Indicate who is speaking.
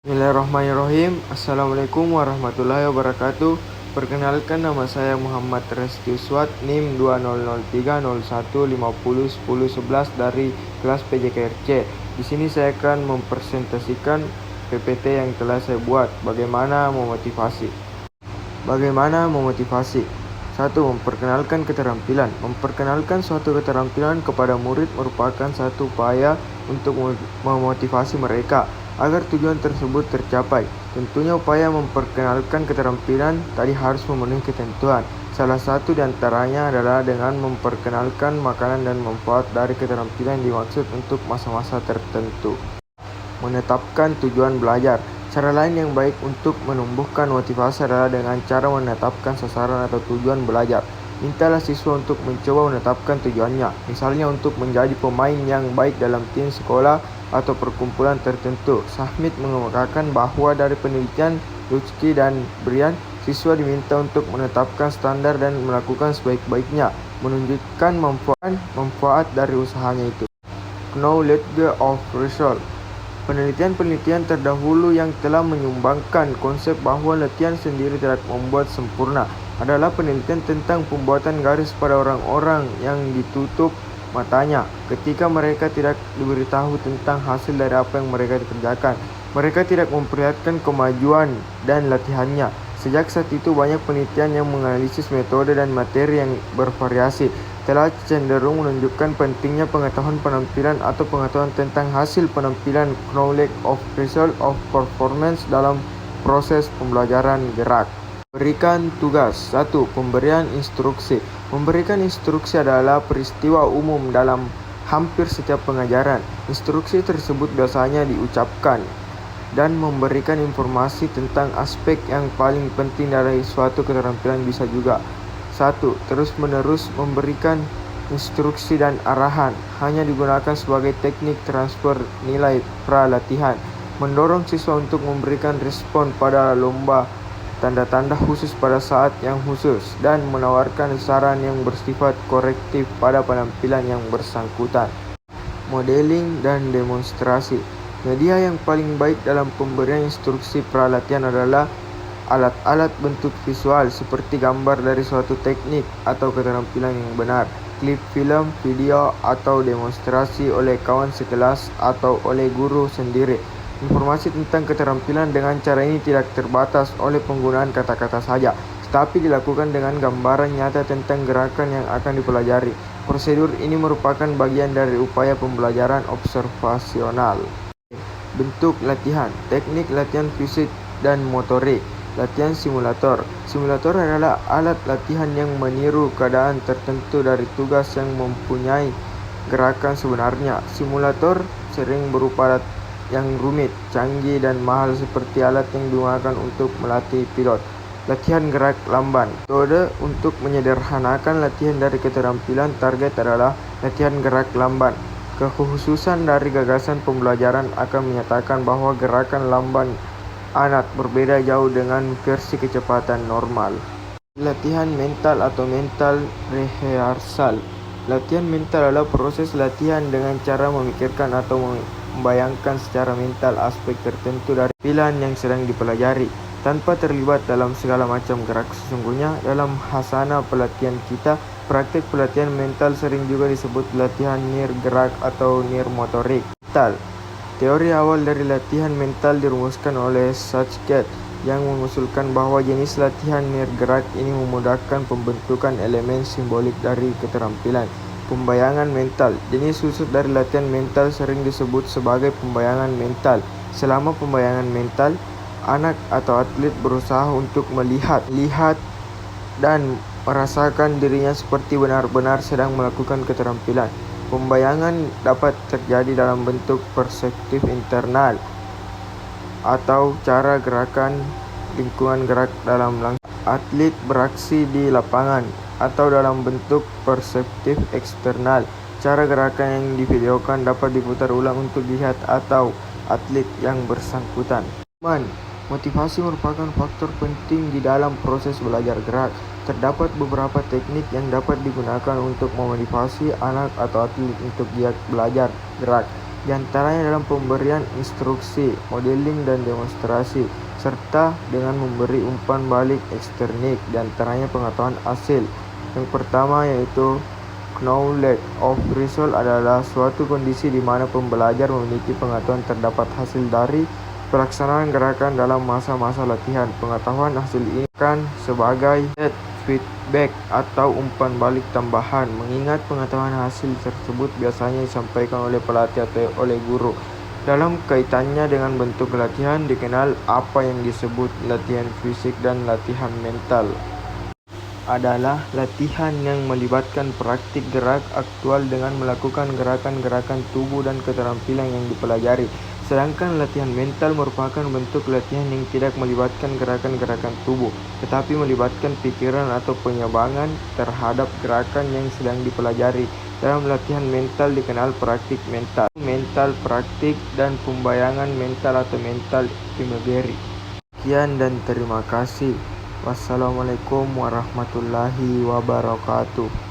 Speaker 1: Bismillahirrahmanirrahim. Assalamualaikum warahmatullahi wabarakatuh. Perkenalkan, nama saya Muhammad Reski Uswat, NIM 200301501011 dari kelas PJKRC. Di sini saya akan mempresentasikan PPT yang telah saya buat. Bagaimana memotivasi? 1. Memperkenalkan keterampilan. Memperkenalkan suatu keterampilan kepada murid merupakan satu upaya untuk memotivasi mereka agar tujuan tersebut tercapai. Tentunya upaya memperkenalkan keterampilan tadi harus memenuhi ketentuan. Salah satu di antaranya adalah dengan memperkenalkan makanan dan manfaat dari keterampilan yang dimaksud untuk masa-masa tertentu. Menetapkan tujuan belajar. Cara lain yang baik untuk menumbuhkan motivasi adalah dengan cara menetapkan sasaran atau tujuan belajar. Mintalah siswa untuk mencoba menetapkan tujuannya, misalnya untuk menjadi pemain yang baik dalam tim sekolah atau perkumpulan tertentu. Sahmit mengemukakan bahwa dari penelitian Lutski dan Brian, siswa diminta untuk menetapkan standar dan melakukan sebaik-baiknya, menunjukkan manfaat dari usahanya itu. Knowledge of result. Penelitian-penelitian terdahulu yang telah menyumbangkan konsep bahwa latihan sendiri tidak membuat sempurna adalah penelitian tentang pembuatan garis pada orang-orang yang ditutup matanya ketika mereka tidak diberitahu tentang hasil dari apa yang mereka kerjakan. Mereka tidak memperlihatkan kemajuan dan latihannya. Sejak saat itu banyak penelitian yang menganalisis metode dan materi yang bervariasi telah cenderung menunjukkan pentingnya pengetahuan penampilan atau pengetahuan tentang hasil penampilan knowledge of result of performance dalam proses pembelajaran gerak. Berikan tugas. 1. Pemberian instruksi. Memberikan instruksi adalah peristiwa umum dalam hampir setiap pengajaran. Instruksi tersebut biasanya diucapkan dan memberikan informasi tentang aspek yang paling penting dari suatu keterampilan. Bisa juga 1. Terus-menerus memberikan instruksi dan arahan hanya digunakan sebagai teknik transfer nilai pra-latihan. Mendorong siswa untuk memberikan respon pada lomba tanda-tanda khusus pada saat yang khusus dan menawarkan saran yang bersifat korektif pada penampilan yang bersangkutan. Modeling dan demonstrasi. Media yang paling baik dalam pemberian instruksi pra-latihan adalah alat-alat bentuk visual seperti gambar dari suatu teknik atau keterampilan yang benar, klip film, video, atau demonstrasi oleh kawan sekelas atau oleh guru sendiri. Informasi tentang keterampilan dengan cara ini tidak terbatas oleh penggunaan kata-kata saja, tetapi dilakukan dengan gambaran nyata tentang gerakan yang akan dipelajari. Prosedur ini merupakan bagian dari upaya pembelajaran observasional. Bentuk latihan, teknik latihan fisik dan motorik. Latihan simulator. Simulator adalah alat latihan yang meniru keadaan tertentu dari tugas yang mempunyai gerakan sebenarnya. Simulator sering berupa alat yang rumit, canggih, dan mahal seperti alat yang digunakan untuk melatih pilot. Latihan gerak lamban. Metode untuk menyederhanakan latihan dari keterampilan target adalah latihan gerak lamban. Kekhususan dari gagasan pembelajaran akan menyatakan bahwa gerakan lamban anak berbeda jauh dengan versi kecepatan normal. Latihan mental atau mental rehearsal. Latihan mental adalah proses latihan dengan cara memikirkan atau membayangkan secara mental aspek tertentu dari pilihan yang sedang dipelajari tanpa terlibat dalam segala macam gerak. Sesungguhnya dalam hasana pelatihan kita, praktik pelatihan mental sering juga disebut latihan nir gerak atau nir motorik. Mental. Teori awal dari latihan mental dirumuskan oleh Sachket yang mengusulkan bahwa jenis latihan nir gerak ini memudahkan pembentukan elemen simbolik dari keterampilan. Pembayangan mental. Jenis khusus dari latihan mental sering disebut sebagai pembayangan mental. Selama pembayangan mental, anak atau atlet berusaha untuk melihat dan merasakan dirinya seperti benar-benar sedang melakukan keterampilan. Pembayangan dapat terjadi dalam bentuk perspektif internal atau cara gerakan lingkungan gerak dalam langsung atlet beraksi di lapangan, atau dalam bentuk perspektif eksternal. Cara gerakan yang divideokan dapat diputar ulang untuk dilihat atau atlet yang bersangkutan. Motivasi merupakan faktor penting di dalam proses belajar gerak. Terdapat beberapa teknik yang dapat digunakan untuk memotivasi anak atau atlet untuk giat belajar gerak. di antaranya dalam pemberian instruksi, modeling dan demonstrasi, serta dengan memberi umpan balik eksternik, di antaranya pengetahuan hasil. Yang pertama yaitu knowledge of result adalah suatu kondisi di mana pembelajar memiliki pengetahuan terdapat hasil dari pelaksanaan gerakan dalam masa-masa latihan. Pengetahuan hasil ini kan sebagai feedback atau umpan balik tambahan, mengingat pengetahuan hasil tersebut biasanya disampaikan oleh pelatih atau oleh guru. Dalam kaitannya dengan bentuk latihan, dikenal apa yang disebut latihan fisik dan latihan mental. Adalah latihan yang melibatkan praktik gerak aktual dengan melakukan gerakan-gerakan tubuh dan keterampilan yang dipelajari. Sedangkan latihan mental merupakan bentuk latihan yang tidak melibatkan gerakan-gerakan tubuh, tetapi melibatkan pikiran atau pengembangan terhadap gerakan yang sedang dipelajari. Dalam latihan mental dikenal praktik mental praktik, dan pembayangan mental atau mental imagery. Sekian dan terima kasih. Wassalamualaikum warahmatullahi wabarakatuh.